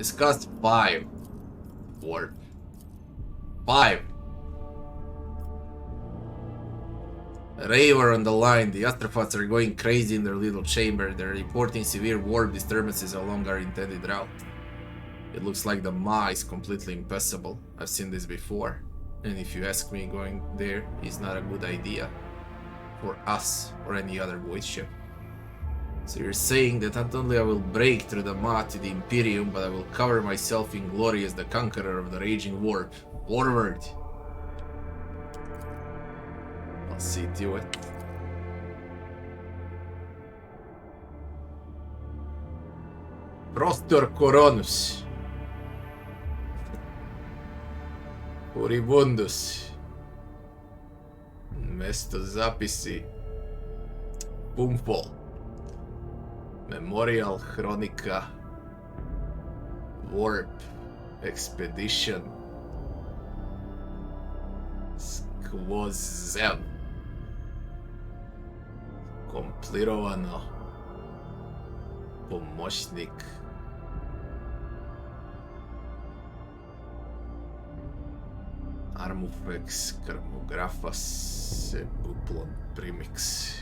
This costs 5 warp. 5. Raver on the line. The astrophots are going crazy in their little chamber. They're reporting severe warp disturbances along our intended route. It looks like the Ma is completely impassable. I've seen this before. And if you ask me, going there is not a good idea. For us or any other voidship. So you're saying that not only I will break through the Ma to the Imperium, but I will cover myself in glory as the conqueror of the raging warp. Forward! I'll see to it. Prostor Koronus. Furibundus. Mesto zapisi. Pumpol. Memorial Chronica. Warp. Expedition. Skvozev. Komplirovano. Pomoćnik. Armufex, Karmografas, Buplon Primix.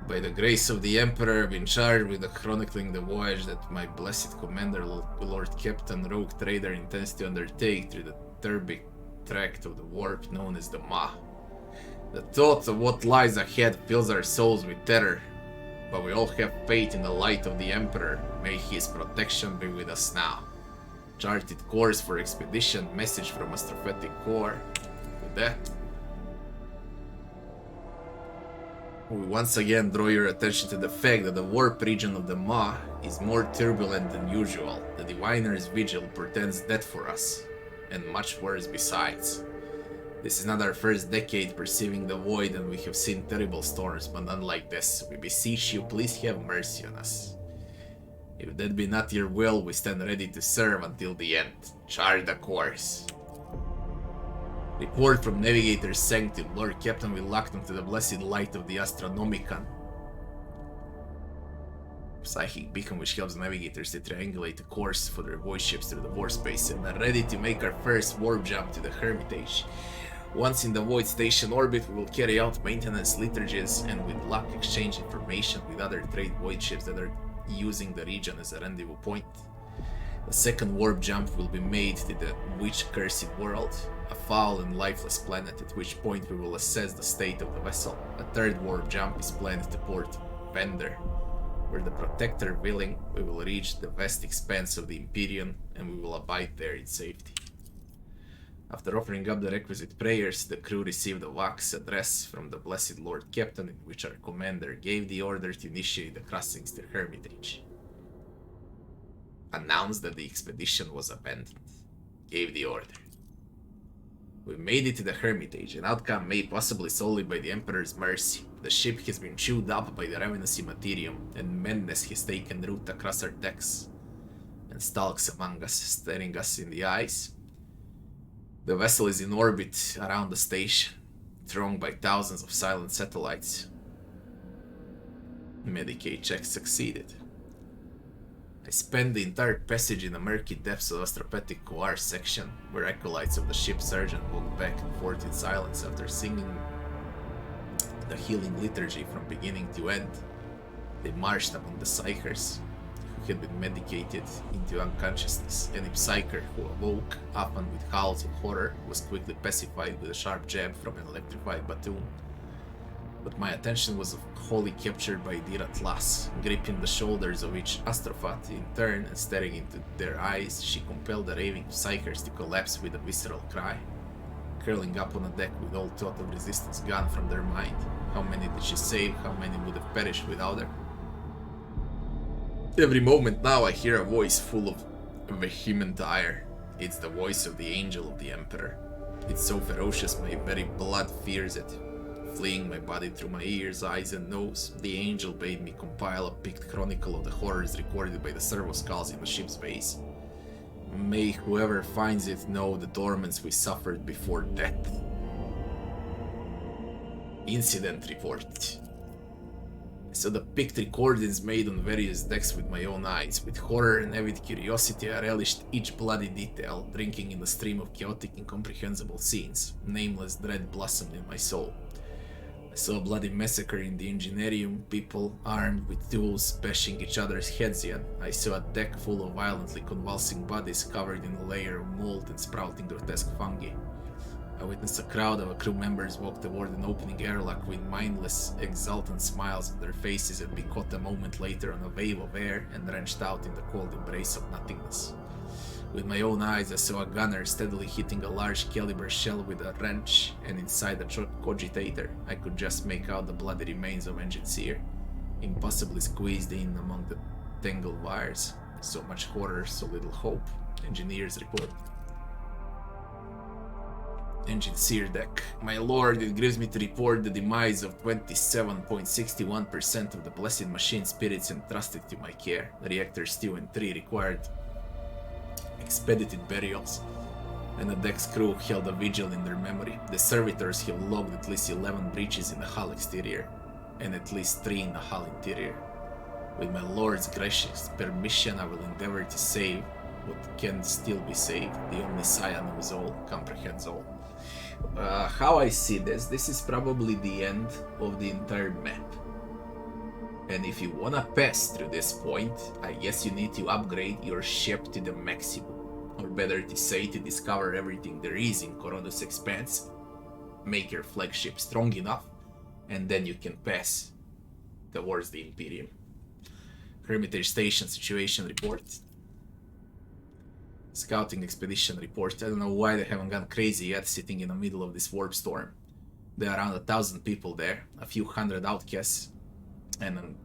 By the grace of the Emperor, I've been charged with chronicling the voyage that my blessed commander, Lord Captain Rogue Trader, intends to undertake through the Turbic tract of the warp known as the Ma. The thought of what lies ahead fills our souls with terror, but we all have faith in the light of the Emperor. May his protection be with us now. Charted course for expedition, message from Astrophetic Core. With that, we once again draw your attention to the fact that the warp region of the Ma is more turbulent than usual. The Diviner's vigil portends death for us, and much worse besides. This is not our first decade perceiving the void, and we have seen terrible storms, but none like this. We beseech you, please have mercy on us. If that be not your will, we stand ready to serve until the end. Chart the course. Report from Navigator's Sanctum. Lord Captain will lock them to the blessed light of the Astronomicon. Psychic beacon which helps navigators to triangulate the course for their void ships through the warp space, and are ready to make our first warp jump to the Hermitage. Once in the void station orbit, we will carry out maintenance liturgies and with luck exchange information with other trade void ships that are using the region as a rendezvous point. The second warp jump will be made to the witch-cursed world, a foul and lifeless planet, at which point we will assess the state of the vessel. A third warp jump is planned to Port Bender, where the Protector willing, we will reach the vast expanse of the Imperium and we will abide there in safety. After offering up the requisite prayers, the crew received a wax address from the Blessed Lord Captain, in which our commander gave the order to initiate the crossings to Hermitage. Announced that the expedition was abandoned. Gave the order. We made it to the Hermitage, an outcome made possibly solely by the Emperor's mercy. The ship has been chewed up by the ravenous Imperium, and madness has taken root across our decks, and stalks among us, staring us in the eyes. The vessel is in orbit around the station, thronged by thousands of silent satellites. Medicaid check succeeded. I spent the entire passage in the murky depths of Astrophetic Core section, where acolytes of the ship's sergeant walked back and forth in silence after singing the healing liturgy from beginning to end. They marched among the psychers, who had been medicated into unconsciousness. Any psycher who awoke, often with howls of horror, was quickly pacified with a sharp jab from an electrified batoon. But my attention was wholly captured by Dirat Lass. Gripping the shoulders of each astrophat in turn and staring into their eyes, she compelled the raving psychers to collapse with a visceral cry. Curling up on the deck with all thought of resistance gone from their mind. How many did she save? How many would have perished without her? Every moment now I hear a voice full of vehement ire. It's the voice of the angel of the Emperor. It's so ferocious my very blood fears it. Fleeing my body through my ears, eyes and nose, the angel bade me compile a picked chronicle of the horrors recorded by the servo skulls in the ship's base. May whoever finds it know the torments we suffered before death. Incident report. So the picked recordings made on various decks with my own eyes. With horror and avid curiosity, I relished each bloody detail, drinking in the stream of chaotic, incomprehensible scenes. Nameless dread blossomed in my soul. I saw a bloody massacre in the Imperium, people armed with tools bashing each other's heads in. I saw a deck full of violently convulsing bodies covered in a layer of mold and sprouting grotesque fungi. I witnessed a crowd of crew members walk toward an opening airlock with mindless, exultant smiles on their faces and be caught a moment later on a wave of air and wrenched out in the cold embrace of nothingness. With my own eyes, I saw a gunner steadily hitting a large caliber shell with a wrench, and inside the cogitator, I could just make out the bloody remains of engine sear, impossibly squeezed in among the tangled wires. So much horror, so little hope. Engineers report. Engine sear deck. My lord, it grieves me to report the demise of 27.61% of the blessed machine spirits entrusted to my care. The reactors 2 and 3 required expedited burials, and the deck's crew held a vigil in their memory. The servitors have logged at least 11 breaches in the hull exterior, and at least 3 in the hull interior. With my lord's gracious permission, I will endeavor to save what can still be saved. The only scion knows all, comprehends all. How I see this is probably the end of the entire map. And if you wanna pass through this point, I guess you need to upgrade your ship to the maximum. Or better to say, to discover everything there is in Koronus Expanse, make your flagship strong enough, and then you can pass towards the Imperium. Hermitage Station Situation Report. Scouting Expedition Report. I don't know why they haven't gone crazy yet, sitting in the middle of this warp storm. There are around 1,000 people there, a few hundred outcasts, and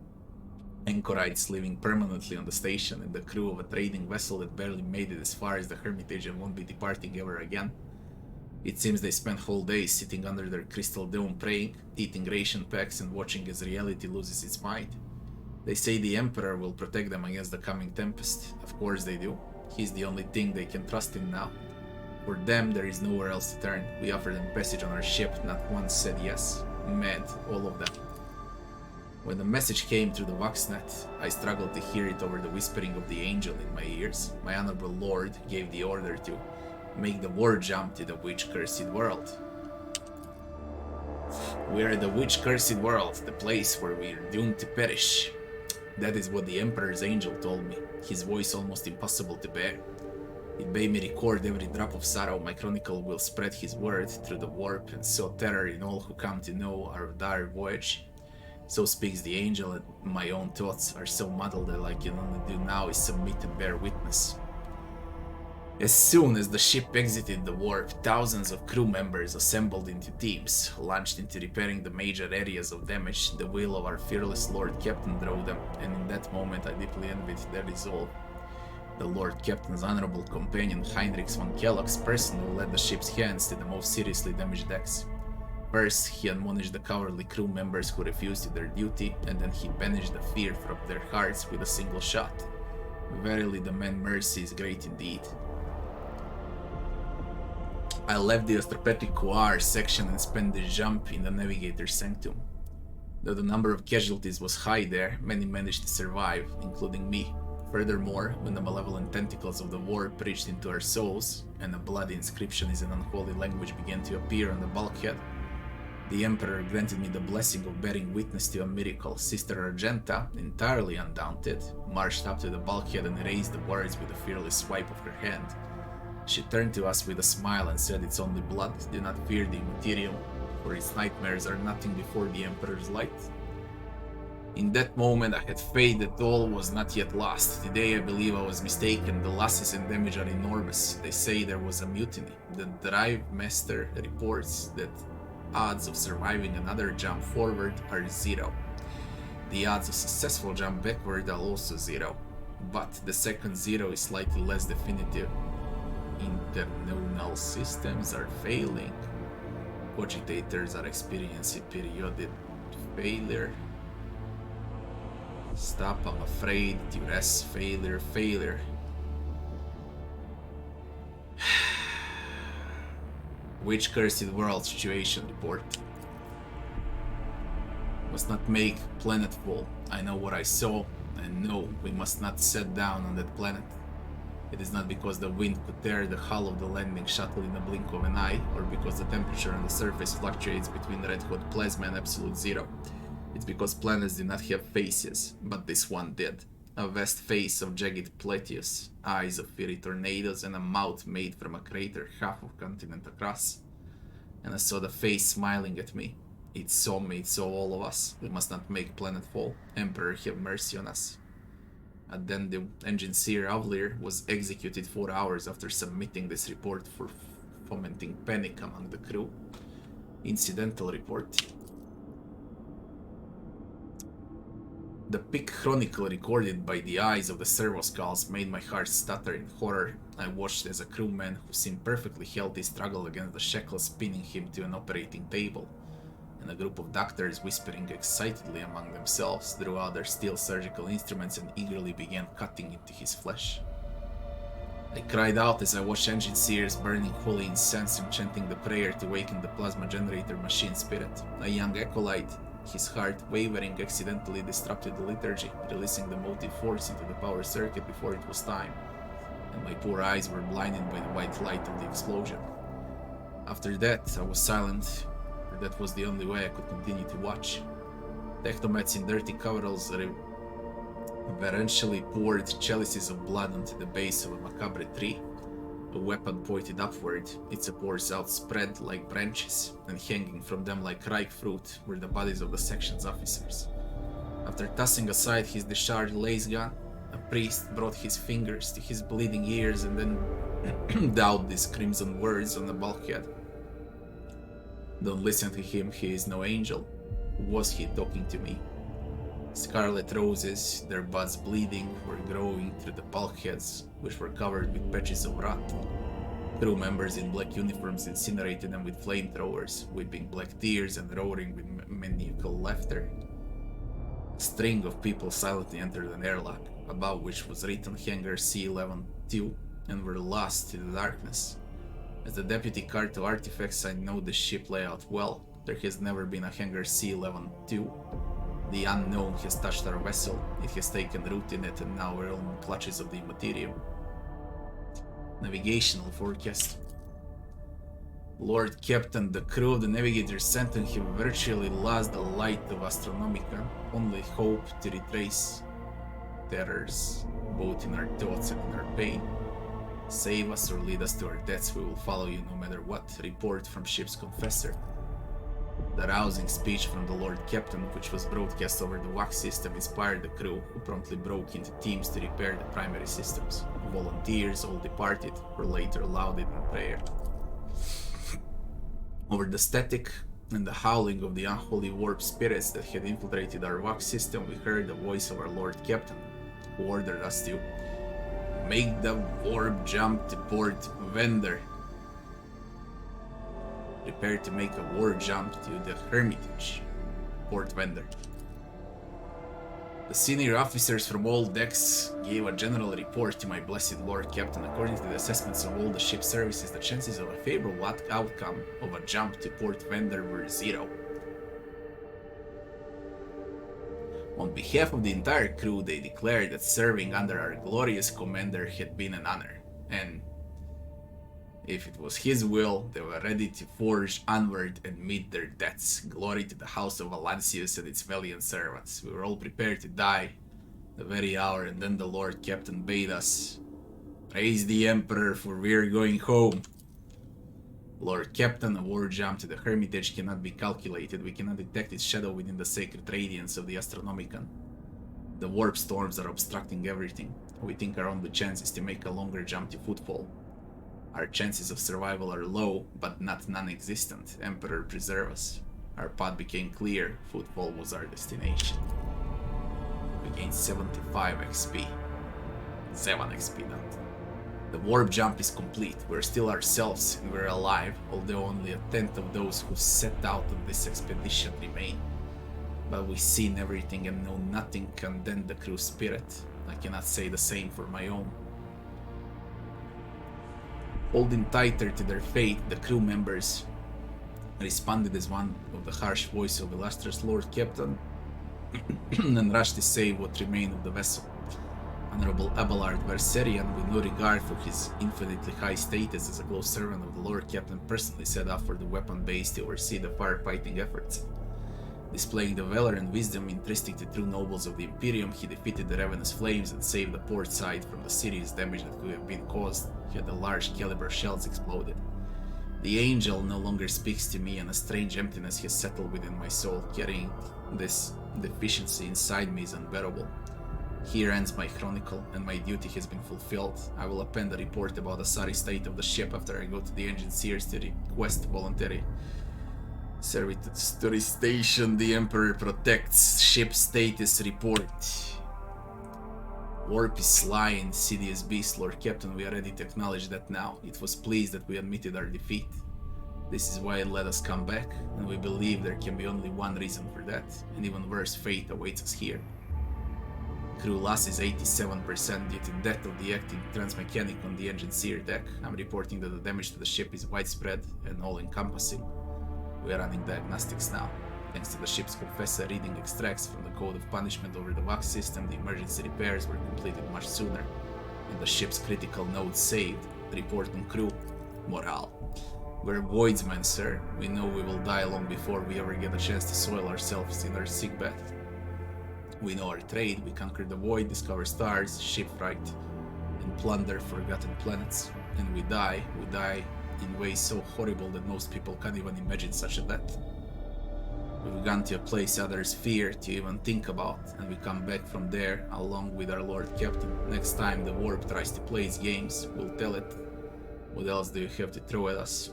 anchorites living permanently on the station, and the crew of a trading vessel that barely made it as far as the Hermitage and won't be departing ever again. It seems they spent whole days sitting under their crystal dome praying, eating ration packs, and watching as reality loses its might. They say the Emperor will protect them against the coming tempest. Of course they do. He's the only thing they can trust in now. For them, there is nowhere else to turn. We offered them passage on our ship, not one said yes. Mad, all of them. When the message came through the Voxnet, I struggled to hear it over the whispering of the angel in my ears. My honorable lord gave the order to make the war jump to the witch-cursed world. We are the witch-cursed world, the place where we are doomed to perish. That is what the Emperor's angel told me, his voice almost impossible to bear. It bade me record every drop of sorrow. My chronicle will spread his word through the warp and sow terror in all who come to know our dire voyage. So speaks the angel, and my own thoughts are so muddled that all I can only do now is submit and bear witness. As soon as the ship exited the warp, thousands of crew members assembled into teams, launched into repairing the major areas of damage. The will of our fearless Lord Captain drove them, and in that moment I deeply envied their resolve. The Lord Captain's honorable companion Heinrich von Kellogg's personally led the ship's hands to the most seriously damaged decks. First, he admonished the cowardly crew members who refused to their duty, and then he banished the fear from their hearts with a single shot. Verily, the man's mercy is great indeed. I left the Strategic Couloir section and spent the jump in the Navigator's Sanctum. Though the number of casualties was high there, many managed to survive, including me. Furthermore, when the malevolent tentacles of the warp reached into our souls, and a bloody inscription in an unholy language began to appear on the bulkhead, the Emperor granted me the blessing of bearing witness to a miracle. Sister Argenta, entirely undaunted, marched up to the bulkhead and erased the words with a fearless swipe of her hand. She turned to us with a smile and said, "It's only blood. Do not fear the Imperium, for its nightmares are nothing before the Emperor's light." In that moment, I had faith that all was not yet lost. Today, I believe I was mistaken. The losses and damage are enormous. They say there was a mutiny. The Drive Master reports that odds of surviving another jump forward are 0. The odds of successful jump backward are also 0. But the second 0 is slightly less definitive. Internal systems are failing. Cogitators are experiencing periodic failure. Stop, I'm afraid. Duress, failure. Witch-cursed world situation report. Must not make planet fall. I know what I saw, and no, we must not set down on that planet. It is not because the wind could tear the hull of the landing shuttle in a blink of an eye, or because the temperature on the surface fluctuates between red-hot plasma and absolute zero. It's because planets do not have faces, but this one did. A vast face of jagged plateaus, eyes of fiery tornadoes, and a mouth made from a crater half of continent across. And I saw the face smiling at me. It saw me, it saw all of us. We must not make planet fall. Emperor, have mercy on us. And then the engineer Avlir was executed 4 hours after submitting this report for fomenting panic among the crew. Incidental report. The peak chronicle recorded by the eyes of the servoskulls made my heart stutter in horror. I watched as a crewman who seemed perfectly healthy struggled against the shackles pinning him to an operating table, and a group of doctors whispering excitedly among themselves drew out their steel surgical instruments and eagerly began cutting into his flesh. I cried out as I watched engine seers burning holy incense and chanting the prayer to waken the plasma generator machine spirit. A young acolyte, his heart wavering, accidentally disrupted the liturgy, releasing the motive force into the power circuit before it was time, and my poor eyes were blinded by the white light of the explosion. After that, I was silent, for that was the only way I could continue to watch. Technomats in dirty coveralls reverentially poured chalices of blood onto the base of a macabre tree. A weapon pointed upward, its supports outspread like branches, and hanging from them like ripe fruit were the bodies of the section's officers. After tossing aside his discharged lace gun, a priest brought his fingers to his bleeding ears and then daubed these crimson words on the bulkhead. Don't listen to him, he is no angel. Was he talking to me? Scarlet roses, their buds bleeding, were growing through the bulkheads, which were covered with patches of rot. Crew members in black uniforms incinerated them with flamethrowers, weeping black tears and roaring with maniacal laughter. A string of people silently entered an airlock, above which was written Hangar C-11-2, and were lost to the darkness. As the deputy card to artifacts, I know the ship layout well. There has never been a Hangar C-11-2. The unknown has touched our vessel, it has taken root in it, and now we're in the clutches of the Imperium. Navigational forecast. Lord Captain, the crew of the Navigator Sentinel have virtually lost the light of Astronomica, only hope to retrace terrors, both in our thoughts and in our pain. Save us or lead us to our deaths, we will follow you no matter what. Report from ship's confessor. The rousing speech from the Lord Captain, which was broadcast over the wax system, inspired the crew, who promptly broke into teams to repair the primary systems. Volunteers, all departed, were later lauded in prayer. Over the static and the howling of the unholy warp spirits that had infiltrated our wax system, we heard the voice of our Lord Captain, who ordered us to make the warp jump to Port Vendor. Prepare to make a war jump to the Hermitage, Port Vendor. The senior officers from all decks gave a general report to my blessed Lord Captain. According to the assessments of all the ship services, the chances of a favorable outcome of a jump to Port Vendor were 0. On behalf of the entire crew, they declared that serving under our glorious commander had been an honor, and if it was his will, they were ready to forge onward and meet their deaths. Glory to the house of Valancius and its valiant servants. We were all prepared to die the very hour, and then the Lord Captain bade us, praise the Emperor, for we're going home. Lord Captain, a war jump to the Hermitage cannot be calculated. We cannot detect its shadow within the sacred radiance of the Astronomicon. The warp storms are obstructing everything. We think our only chance is to make a longer jump to Footfall. Our chances of survival are low, but not non-existent. Emperor preserve us. Our path became clear. Footfall was our destination. We gained 75 XP. 7 XP now. The warp jump is complete. We're still ourselves and we're alive, although only a tenth of those who set out on this expedition remain. But we've seen everything and know nothing can dent the crew's spirit. I cannot say the same for my own. Holding tighter to their fate, the crew members responded as one of the harsh voice of illustrious Lord Captain, and rushed to save what remained of the vessel. Honorable Abelard Verserian, with no regard for his infinitely high status as a close servant of the Lord Captain, personally set off for the weapon base to oversee the firefighting efforts. Displaying the valor and wisdom intrinsic to true nobles of the Imperium, he defeated the ravenous flames and saved the port side from the serious damage that could have been caused had the large caliber shells exploded. The angel no longer speaks to me, and a strange emptiness has settled within my soul. Carrying this deficiency inside me is unbearable. Here ends my chronicle, and my duty has been fulfilled. I will append a report about the sorry state of the ship after I go to the engineers to request voluntary servitude to station. The Emperor protects. Ship status report. Warp is sly, insidious beast, Lord Captain. We are ready to acknowledge that now. It was pleased that we admitted our defeat. This is why it let us come back, and we believe there can be only one reason for that. An even worse fate awaits us here. Crew loss is 87% due to death of the acting transmechanic on the engineer deck. I'm reporting that the damage to the ship is widespread and all-encompassing. We are running diagnostics now. Thanks to the ship's confessor reading extracts from the code of punishment over the VAX system, the emergency repairs were completed much sooner, and the ship's critical node saved. Report on crew. Morale. We're voidsmen, sir. We know we will die long before we ever get a chance to soil ourselves in our sickbed. We know our trade. We conquer the void, discover stars, shipwright, and plunder forgotten planets. And we die in ways so horrible that most people can't even imagine such a death. We've gone to a place others fear to even think about, and we come back from there along with our Lord Captain. Next time the warp tries to play its games, we'll tell it. What else do you have to throw at us?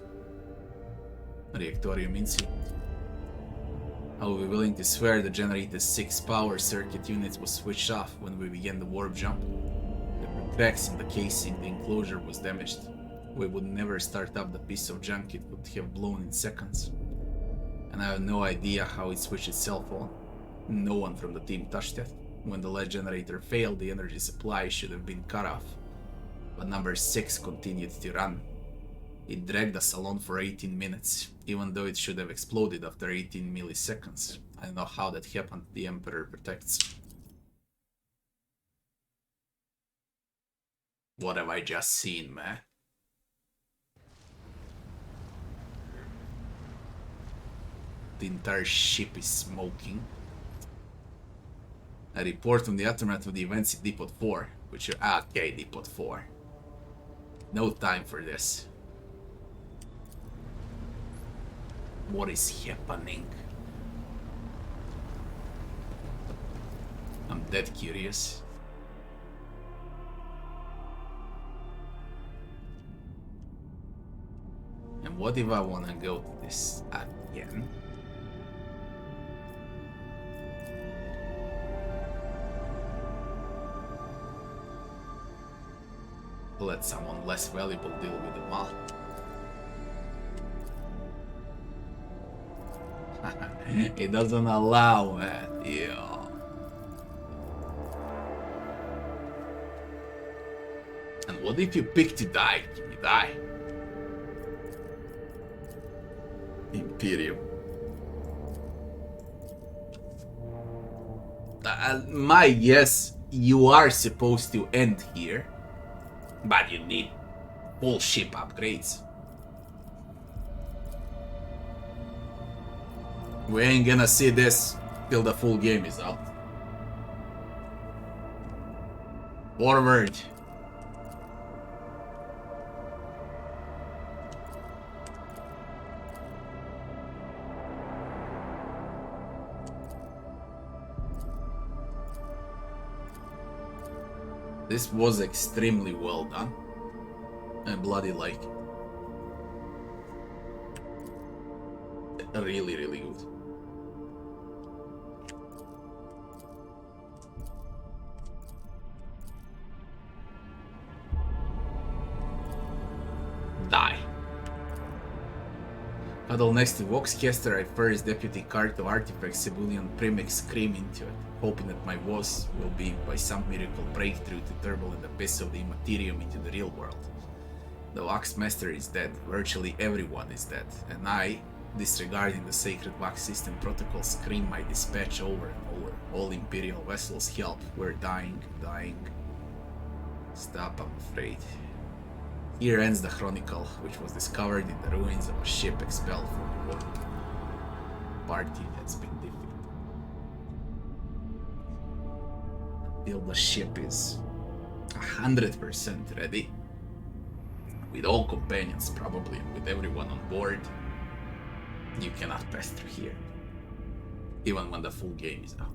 Reactorium incident. I will be willing to swear the generator's 6 power circuit units was switched off when we began the warp jump. There were cracks in the casing, the enclosure was damaged. We would never start up the piece of junk, it would have blown in seconds. And I have no idea how it switched itself on. No one from the team touched it. When the lead generator failed, the energy supply should have been cut off. But number 6 continued to run. It dragged us along for 18 minutes, even though it should have exploded after 18 milliseconds. I don't know how that happened. The Emperor protects. What have I just seen, man? The entire ship is smoking. A report from the aftermath of the events in Depot 4, which are okay, Depot 4. No time for this. What is happening? I'm dead curious. And what if I wanna go to this again? Let someone less valuable deal with the mall. It doesn't allow, man. Yeah. And what if you pick to die? Can you die? Imperium. My guess, you are supposed to end here. But you need full ship upgrades. We ain't gonna see this till the full game is out. Forward. This was extremely well done. I bloody like it. Really, really good. Die. Huddle next to Voxcaster, I first deputy cart of artifact civilian Primix scream into it, hoping that my voice will be by some miracle breakthrough to turbulent abyss of the Imperium into the real world. The Wax Master is dead, virtually everyone is dead, and I, Disregarding the sacred wax system protocols, scream my dispatch over and over. All Imperial vessels help. We're dying. Stop, I'm afraid. Here ends the Chronicle, which was discovered in the ruins of a ship expelled from the war. Party has been defeated. Until the ship is 100% ready, with all companions probably, and with everyone on board, you cannot pass through here, even when the full game is out.